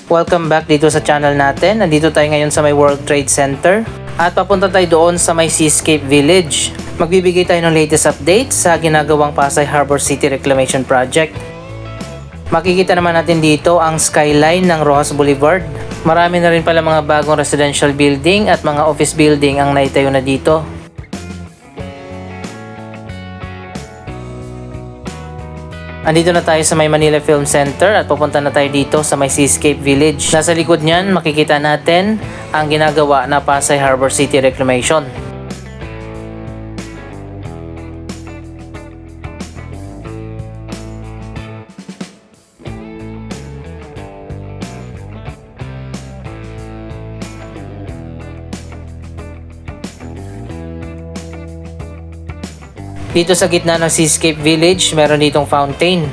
Welcome back dito sa channel natin. Nandito tayo ngayon sa may World Trade Center at papunta tayo doon sa may Seascape Village. Magbibigay tayo ng latest update sa ginagawang Pasay Harbor City Reclamation Project. Makikita naman natin dito ang skyline ng Roxas Boulevard. Marami na rin pala mga bagong residential building at mga office building ang naitayo na dito. Andito na tayo sa may Manila Film Center at pupunta na tayo dito sa may Seascape Village. Nasa likod niyan makikita natin ang ginagawa na Pasay Harbor City Reclamation. Dito sa gitna ng Seascape Village, meron ditong fountain.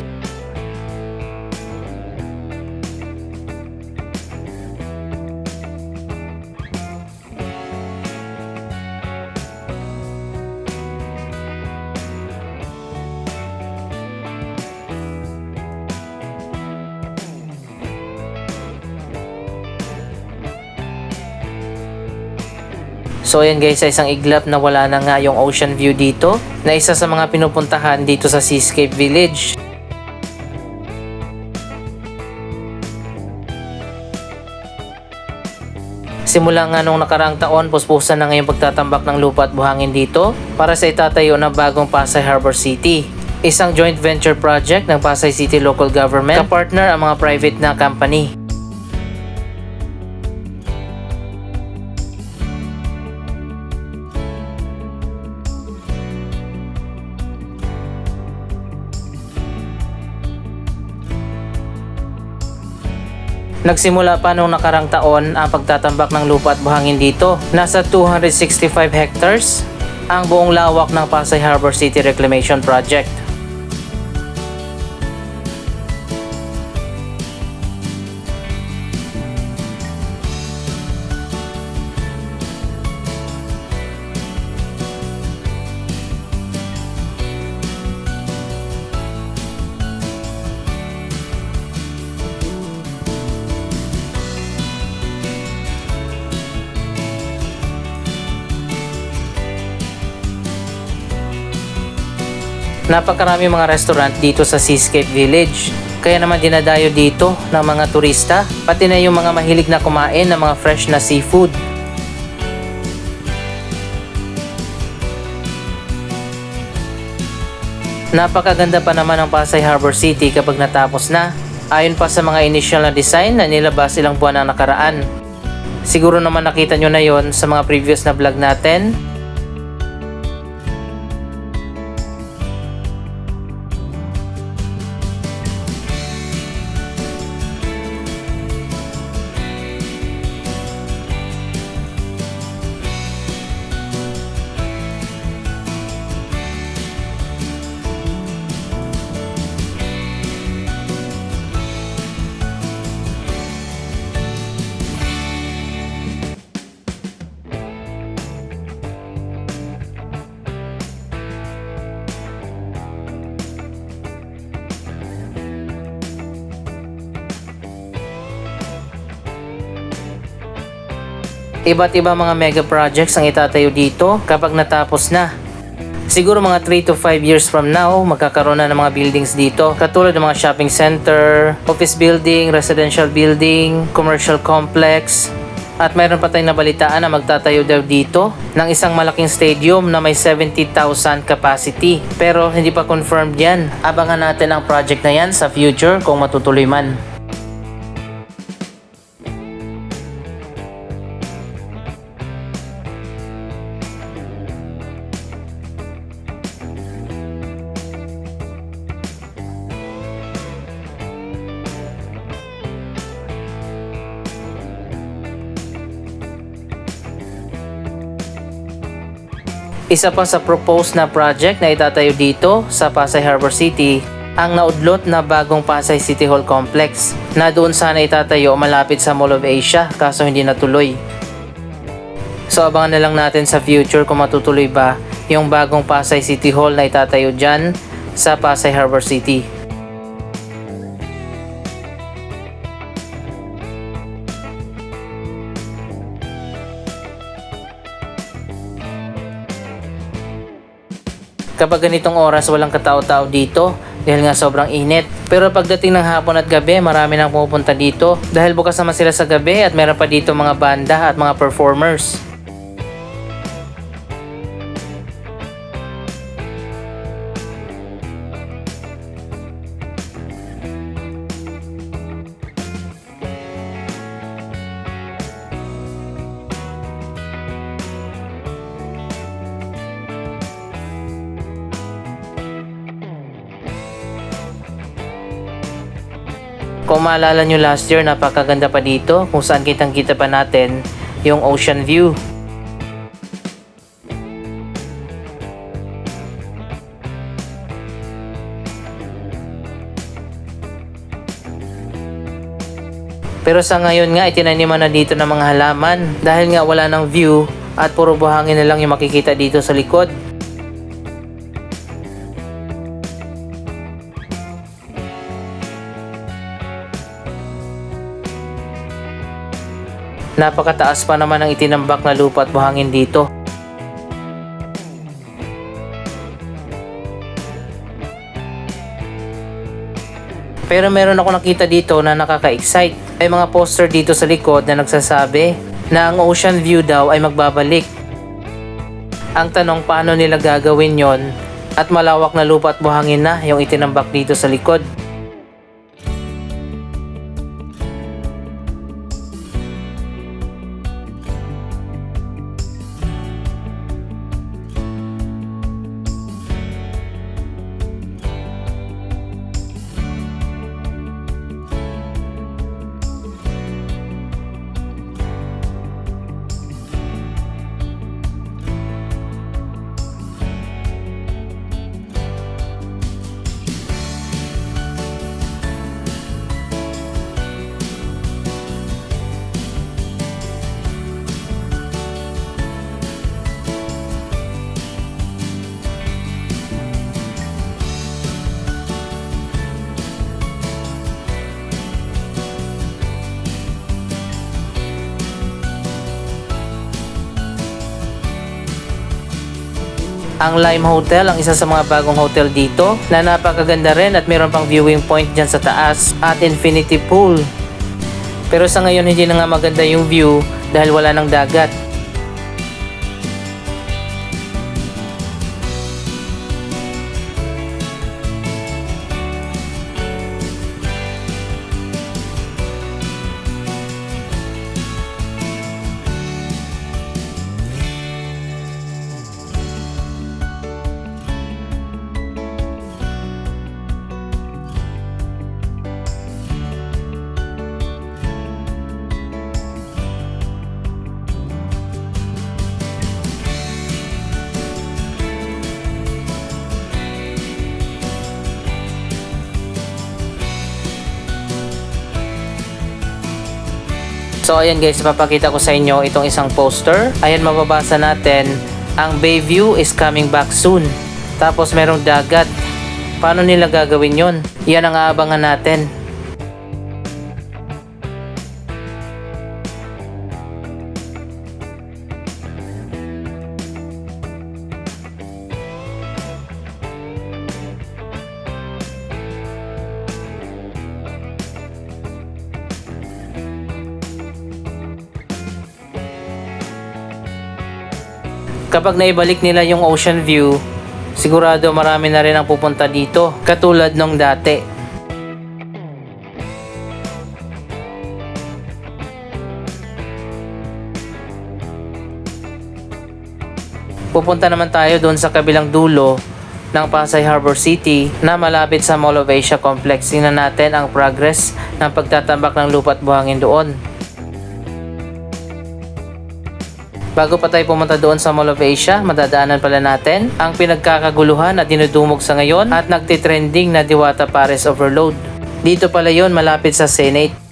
So ayan guys, sa isang iglap na wala na nga yung ocean view dito, na isa sa mga pinupuntahan dito sa Seascape Village. Simula nga nung nakaraang taon, puspusan na ngayong pagtatambak ng lupa at buhangin dito para sa itatayo ng bagong Pasay Harbor City. Isang joint venture project ng Pasay City Local Government, kapartner ang mga private na company. Nagsimula pa noong nakarang taon ang pagtatambak ng lupa at buhangin dito. Nasa 265 hectares ang buong lawak ng Pasay Harbor City Reclamation Project. Napakarami mga restaurant dito sa Seascape Village. Kaya naman dinadayo dito ng mga turista, pati na yung mga mahilig na kumain ng mga fresh na seafood. Napakaganda pa naman ng Pasay Harbor City kapag natapos na. Ayon pa sa mga initial na design na nilabas ilang buwan na nakaraan. Siguro naman nakita nyo na yon sa mga previous na vlog natin. Iba't iba mga mega projects ang itatayo dito kapag natapos na. Siguro mga 3 to 5 years from now, magkakaroon na ng mga buildings dito katulad ng mga shopping center, office building, residential building, commercial complex. At mayroon pa tayong nabalitaan na magtatayo daw dito ng isang malaking stadium na may 70,000 capacity. Pero hindi pa confirmed yan. Abangan natin ang project na yan sa future kung matutuloy man. Isa pa sa proposed na project na itatayo dito sa Pasay Harbor City ang naudlot na bagong Pasay City Hall Complex na doon sana itatayo malapit sa Mall of Asia kaso hindi natuloy. So abangan na lang natin sa future kung matutuloy ba yung bagong Pasay City Hall na itatayo dyan sa Pasay Harbor City. Kapag ganitong oras walang katao-tao dito dahil nga sobrang init. Pero pagdating ng hapon at gabi, marami nang pumupunta dito dahil bukas naman sila sa gabi at meron pa dito mga banda at mga performers. Kung maalala nyo last year, napakaganda pa dito kung saan kitang-kita pa natin yung ocean view. Pero sa ngayon nga, itinaniman na dito ng mga halaman dahil nga wala ng view at puro buhangin na lang yung makikita dito sa likod. Napakataas pa naman ang itinambak na lupa at buhangin dito. Pero meron ako nakita dito na nakaka-excite. May mga poster dito sa likod na nagsasabi na ang ocean view daw ay magbabalik. Ang tanong, paano nila gagawin yon at malawak na lupa at buhangin na yung itinambak dito sa likod. Ang Lime Hotel ang isa sa mga bagong hotel dito na napakaganda rin at mayroon pang viewing point dyan sa taas at infinity pool. Pero sa ngayon hindi na nga maganda yung view dahil wala ng dagat. So ayan guys, papakita ko sa inyo itong isang poster. Ayan, mababasa natin, ang Bayview is coming back soon. Tapos merong dagat. Paano nila gagawin yon? Yan ang aabangan natin. Kapag naibalik nila yung ocean view, sigurado marami na rin ang pupunta dito, katulad nung dati. Pupunta naman tayo doon sa kabilang dulo ng Pasay Harbor City na malapit sa Mall of Asia Complex. Tingnan natin ang progress ng pagtatambak ng lupa at buhangin doon. Bago pa tayo pumunta doon sa Mall of Asia, madadaanan pala natin ang pinagkakaguluhan na dinudumog sa ngayon at nagtitrending na Diwata Pares Overload. Dito pala yon, malapit sa Senate.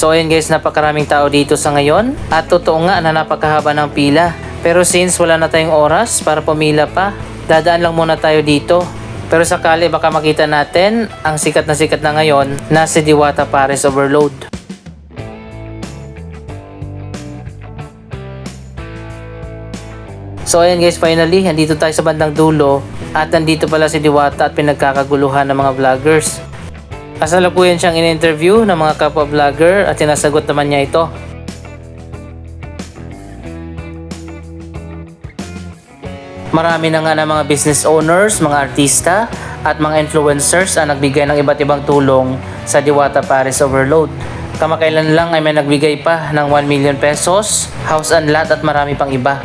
So ayun guys, napakaraming tao dito sa ngayon at totoo nga na napakahaba ng pila. Pero since wala na tayong oras para pumila pa, dadaan lang muna tayo dito. Pero sakali baka makita natin ang sikat na ngayon na si Diwata Pares Overload. So ayan guys, finally, andito tayo sa bandang dulo at nandito pala si Diwata at pinagkakaguluhan ng mga vloggers. Kasalukuyan siyang in-interview ng mga kapwa vlogger at sinasagot naman niya ito. Marami na nga ng mga business owners, mga artista at mga influencers ang nagbigay ng iba't ibang tulong sa Diwata Pares Overload. Kamakailan lang ay may nagbigay pa ng 1 million pesos, house and lot at marami pang iba.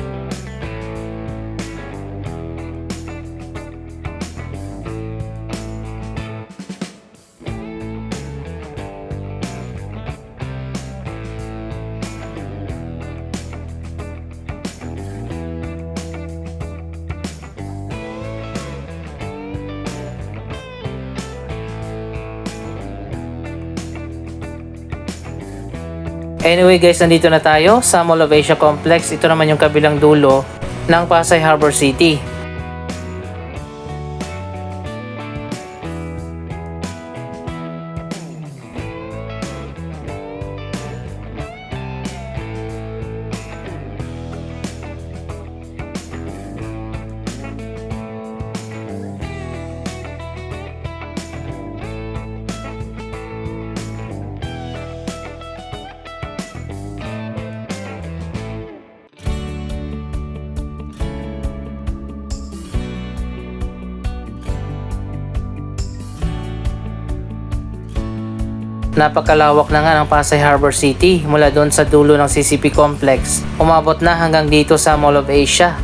Anyway guys, nandito na tayo sa Mall of Asia Complex. Ito naman yung kabilang dulo ng Pasay Harbor City. Napakalawak na nga ng Pasay Harbor City mula doon sa dulo ng CCP Complex. Umabot na hanggang dito sa Mall of Asia.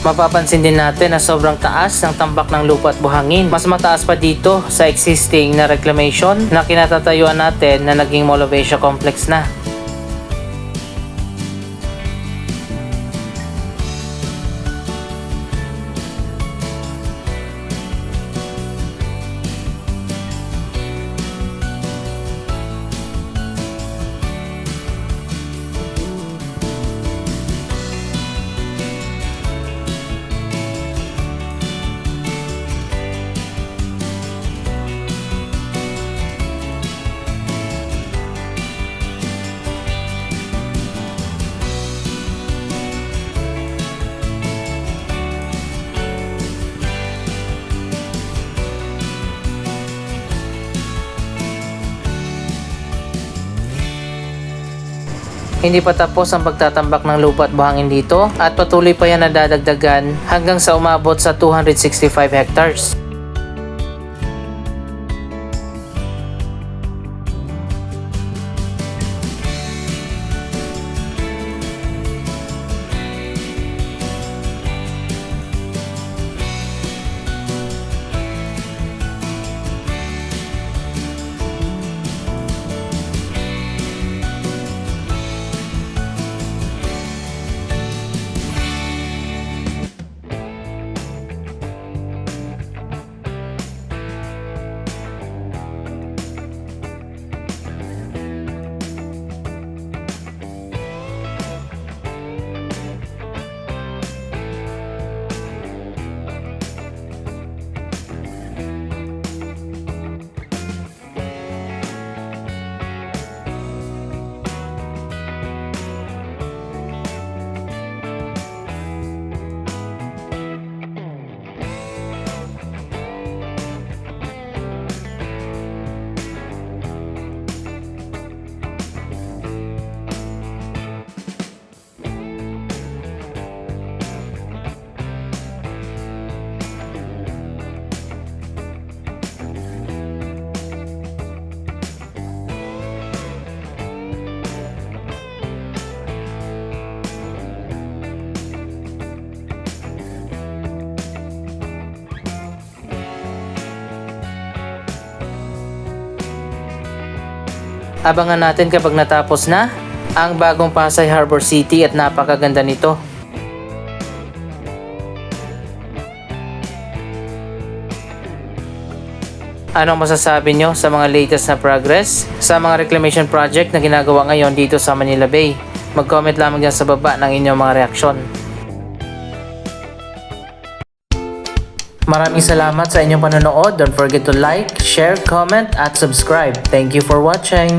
Mapapansin din natin na sobrang taas ng tambak ng lupa at buhangin. Mas mataas pa dito sa existing na reclamation na kinatatayuan natin na naging Mall of Asia Complex na. Hindi pa tapos ang pagtatambak ng lupa at buhangin dito at patuloy pa yan na dadagdagan hanggang sa umabot sa 265 hectares. Abangan natin kapag natapos na ang bagong Pasay Harbor City at napakaganda nito. Anong masasabi nyo sa mga latest na progress sa mga reclamation project na ginagawa ngayon dito sa Manila Bay? Mag-comment lamang dyan sa baba ng inyong mga reaksyon. Maraming salamat sa inyong panonood. Don't forget to like, share, comment, at subscribe. Thank you for watching.